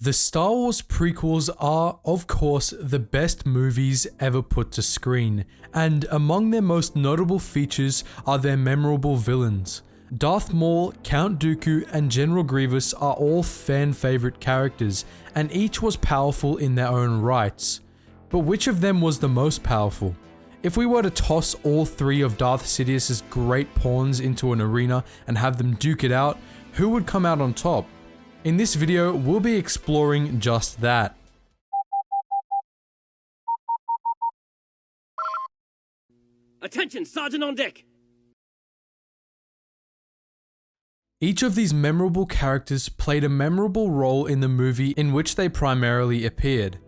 The Star Wars prequels are, of course, the best movies ever put to screen, and among their most notable features are their memorable villains. Darth Maul, Count Dooku, and General Grievous are all fan-favorite characters, and each was powerful in their own rights. But which of them was the most powerful? If we were to toss all three of Darth Sidious's great pawns into an arena and have them duke it out, who would come out on top? In this video, we'll be exploring just that. Attention, Sergeant on deck! Each of these memorable characters played a memorable role in the movie in which they primarily appeared.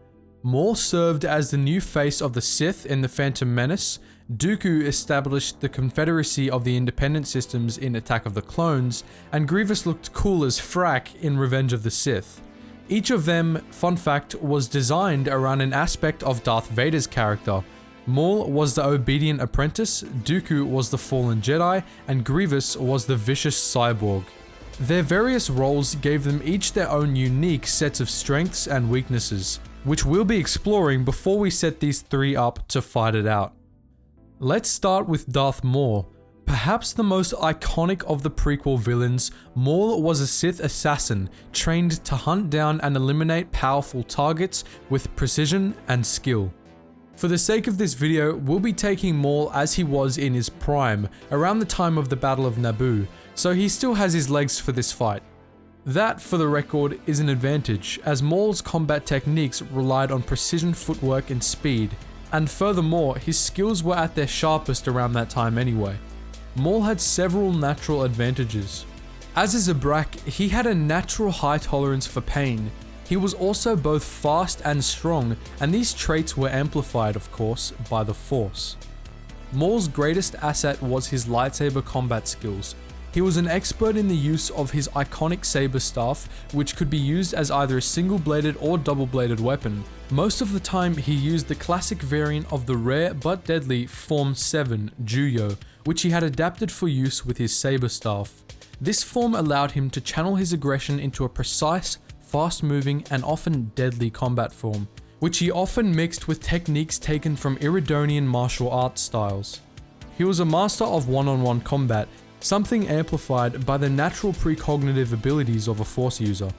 Maul served as the new face of the Sith in The Phantom Menace, Dooku established the Confederacy of the Independent Systems in Attack of the Clones, and Grievous looked cool as frack in Revenge of the Sith. Each of them, fun fact, was designed around an aspect of Darth Vader's character. Maul was the obedient apprentice, Dooku was the fallen Jedi, and Grievous was the vicious cyborg. Their various roles gave them each their own unique sets of strengths and weaknesses, which we'll be exploring before we set these three up to fight it out. Let's start with Darth Maul. Perhaps the most iconic of the prequel villains, Maul was a Sith assassin trained to hunt down and eliminate powerful targets with precision and skill. For the sake of this video, we'll be taking Maul as he was in his prime, around the time of the Battle of Naboo, so he still has his legs for this fight. That, for the record, is an advantage, as Maul's combat techniques relied on precision footwork and speed, and furthermore, his skills were at their sharpest around that time anyway. Maul had several natural advantages. As a Zabrak, he had a natural high tolerance for pain. He was also both fast and strong, and these traits were amplified, of course, by the Force. Maul's greatest asset was his lightsaber combat skills. He was an expert in the use of his iconic saber staff, which could be used as either a single-bladed or double-bladed weapon. Most of the time, he used the classic variant of the rare but deadly Form 7 Juyo, which he had adapted for use with his saber staff. This form allowed him to channel his aggression into a precise, fast-moving, and often deadly combat form, which he often mixed with techniques taken from Iridonian martial arts styles. He was a master of one-on-one combat, something amplified by the natural precognitive abilities of a Force user.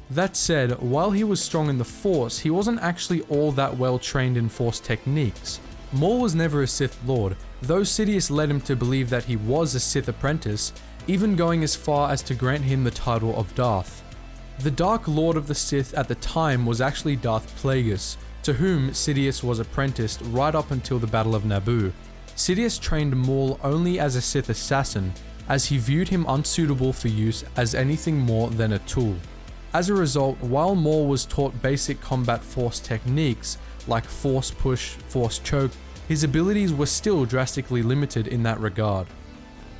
That said, while he was strong in the Force, he wasn't actually all that well trained in Force techniques. Maul was never a Sith Lord, though Sidious led him to believe that he was a Sith apprentice, even going as far as to grant him the title of Darth. The Dark Lord of the Sith at the time was actually Darth Plagueis, to whom Sidious was apprenticed right up until the Battle of Naboo. Sidious trained Maul only as a Sith assassin, as he viewed him unsuitable for use as anything more than a tool. As a result, while Maul was taught basic combat Force techniques like Force Push, Force Choke, his abilities were still drastically limited in that regard.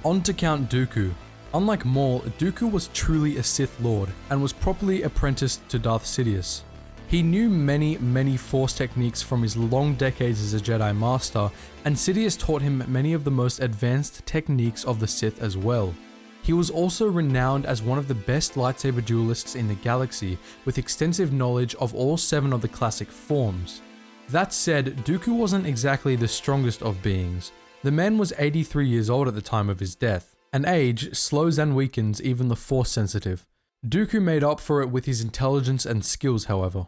On to Count Dooku. Unlike Maul, Dooku was truly a Sith Lord and was properly apprenticed to Darth Sidious. He knew many Force techniques from his long decades as a Jedi Master, and Sidious taught him many of the most advanced techniques of the Sith as well. He was also renowned as one of the best lightsaber duelists in the galaxy, with extensive knowledge of all 7 of the classic forms. That said, Dooku wasn't exactly the strongest of beings. The man was 83 years old at the time of his death, and age slows and weakens even the Force sensitive. Dooku made up for it with his intelligence and skills, however.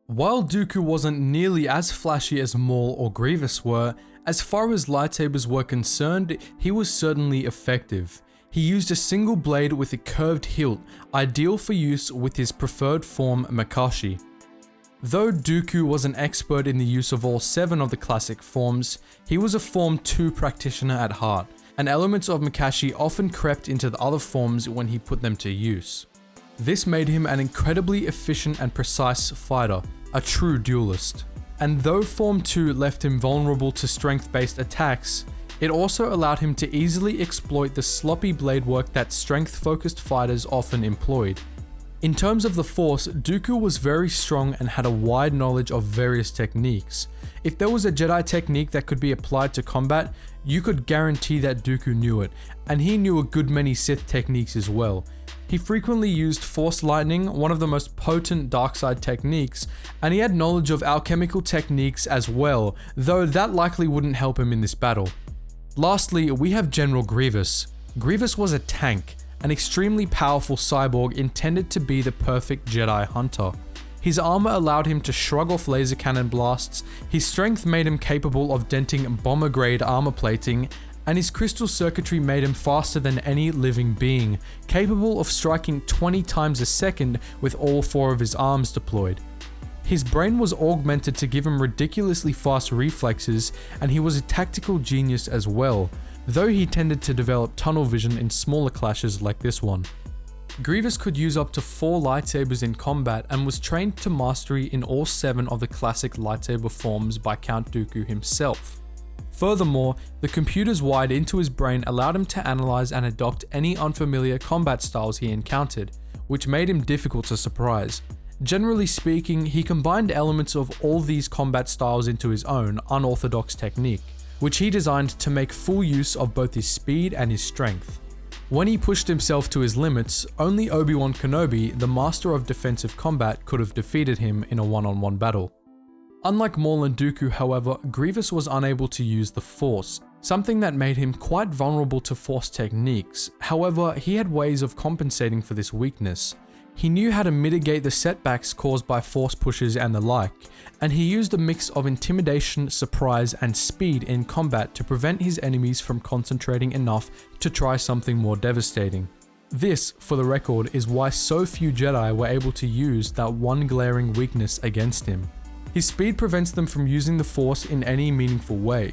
While Dooku wasn't nearly as flashy as Maul or Grievous were, as far as lightsabers were concerned, he was certainly effective. He used a single blade with a curved hilt, ideal for use with his preferred form Makashi. Though Dooku was an expert in the use of all 7 of the classic forms, he was a Form 2 practitioner at heart, and elements of Makashi often crept into the other forms when he put them to use. This made him an incredibly efficient and precise fighter, a true duelist. And though Form 2 left him vulnerable to strength-based attacks, it also allowed him to easily exploit the sloppy blade work that strength-focused fighters often employed. In terms of the Force, Dooku was very strong and had a wide knowledge of various techniques. If there was a Jedi technique that could be applied to combat, you could guarantee that Dooku knew it, and he knew a good many Sith techniques as well. He frequently used Force Lightning, one of the most potent dark-side techniques, and he had knowledge of alchemical techniques as well, though that likely wouldn't help him in this battle. Lastly, we have General Grievous. Grievous was a tank, an extremely powerful cyborg intended to be the perfect Jedi hunter. His armor allowed him to shrug off laser cannon blasts, his strength made him capable of denting bomber-grade armor plating, and his crystal circuitry made him faster than any living being, capable of striking 20 times a second with all 4 of his arms deployed. His brain was augmented to give him ridiculously fast reflexes, and he was a tactical genius as well, though he tended to develop tunnel vision in smaller clashes like this one. Grievous could use up to 4 lightsabers in combat and was trained to mastery in all 7 of the classic lightsaber forms by Count Dooku himself. Furthermore, the computers wired into his brain allowed him to analyze and adopt any unfamiliar combat styles he encountered, which made him difficult to surprise. Generally speaking, he combined elements of all these combat styles into his own, unorthodox technique, which he designed to make full use of both his speed and his strength. When he pushed himself to his limits, only Obi-Wan Kenobi, the master of defensive combat, could have defeated him in a one-on-one battle. Unlike Maul and Dooku, however, Grievous was unable to use the Force, something that made him quite vulnerable to Force techniques. However, he had ways of compensating for this weakness. He knew how to mitigate the setbacks caused by Force pushes and the like, and he used a mix of intimidation, surprise, and speed in combat to prevent his enemies from concentrating enough to try something more devastating. This, for the record, is why so few Jedi were able to use that one glaring weakness against him. His speed prevents them from using the Force in any meaningful way.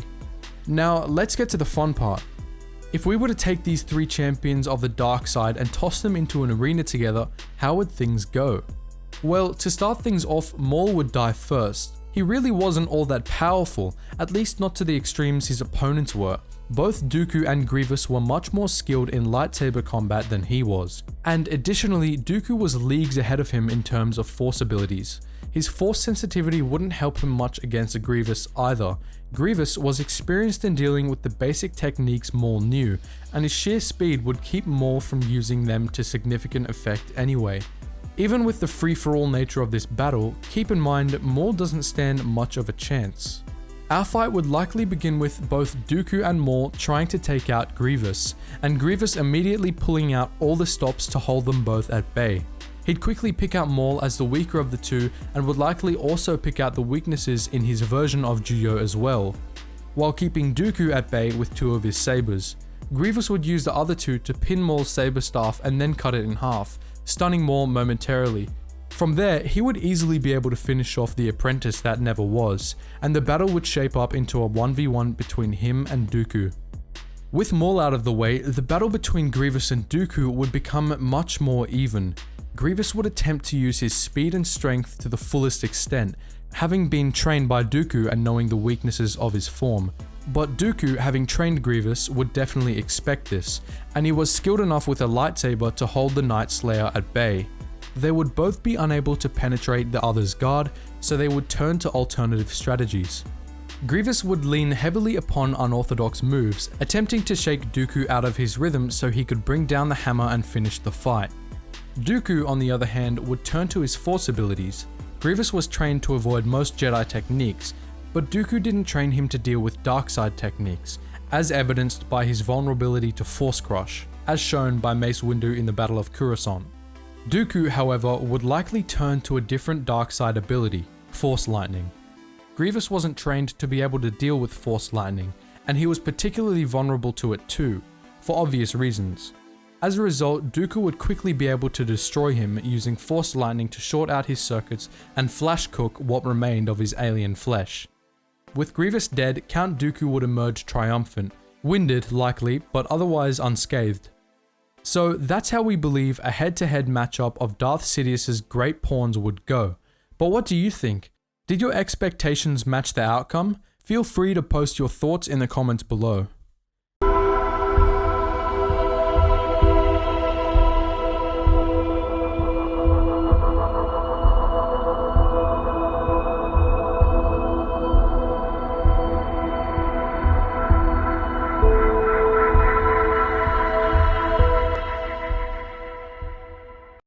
Now, let's get to the fun part. If we were to take these 3 champions of the dark side and toss them into an arena together, how would things go? Well, to start things off, Maul would die first. He really wasn't all that powerful, at least not to the extremes his opponents were. Both Dooku and Grievous were much more skilled in lightsaber combat than he was. And additionally, Dooku was leagues ahead of him in terms of Force abilities. His Force sensitivity wouldn't help him much against Grievous either. Grievous was experienced in dealing with the basic techniques Maul knew, and his sheer speed would keep Maul from using them to significant effect anyway. Even with the free-for-all nature of this battle, keep in mind Maul doesn't stand much of a chance. Our fight would likely begin with both Dooku and Maul trying to take out Grievous, and Grievous immediately pulling out all the stops to hold them both at bay. He'd quickly pick out Maul as the weaker of the two and would likely also pick out the weaknesses in his version of Juyo as well, while keeping Dooku at bay with 2 of his sabers. Grievous would use the other 2 to pin Maul's saber staff and then cut it in half, stunning Maul momentarily. From there, he would easily be able to finish off the apprentice that never was, and the battle would shape up into a 1v1 between him and Dooku. With Maul out of the way, the battle between Grievous and Dooku would become much more even. Grievous would attempt to use his speed and strength to the fullest extent, having been trained by Dooku and knowing the weaknesses of his form. But Dooku, having trained Grievous, would definitely expect this, and he was skilled enough with a lightsaber to hold the Night Slayer at bay. They would both be unable to penetrate the other's guard, so they would turn to alternative strategies. Grievous would lean heavily upon unorthodox moves, attempting to shake Dooku out of his rhythm so he could bring down the hammer and finish the fight. Dooku, on the other hand, would turn to his Force abilities. Grievous was trained to avoid most Jedi techniques, but Dooku didn't train him to deal with dark side techniques, as evidenced by his vulnerability to Force Crush, as shown by Mace Windu in the Battle of Coruscant. Dooku, however, would likely turn to a different dark side ability, Force Lightning. Grievous wasn't trained to be able to deal with Force Lightning, and he was particularly vulnerable to it too, for obvious reasons. As a result, Dooku would quickly be able to destroy him using Force Lightning to short out his circuits and flash cook what remained of his alien flesh. With Grievous dead, Count Dooku would emerge triumphant, winded likely, but otherwise unscathed. So that's how we believe a head-to-head matchup of Darth Sidious's great pawns would go. But what do you think? Did your expectations match the outcome? Feel free to post your thoughts in the comments below.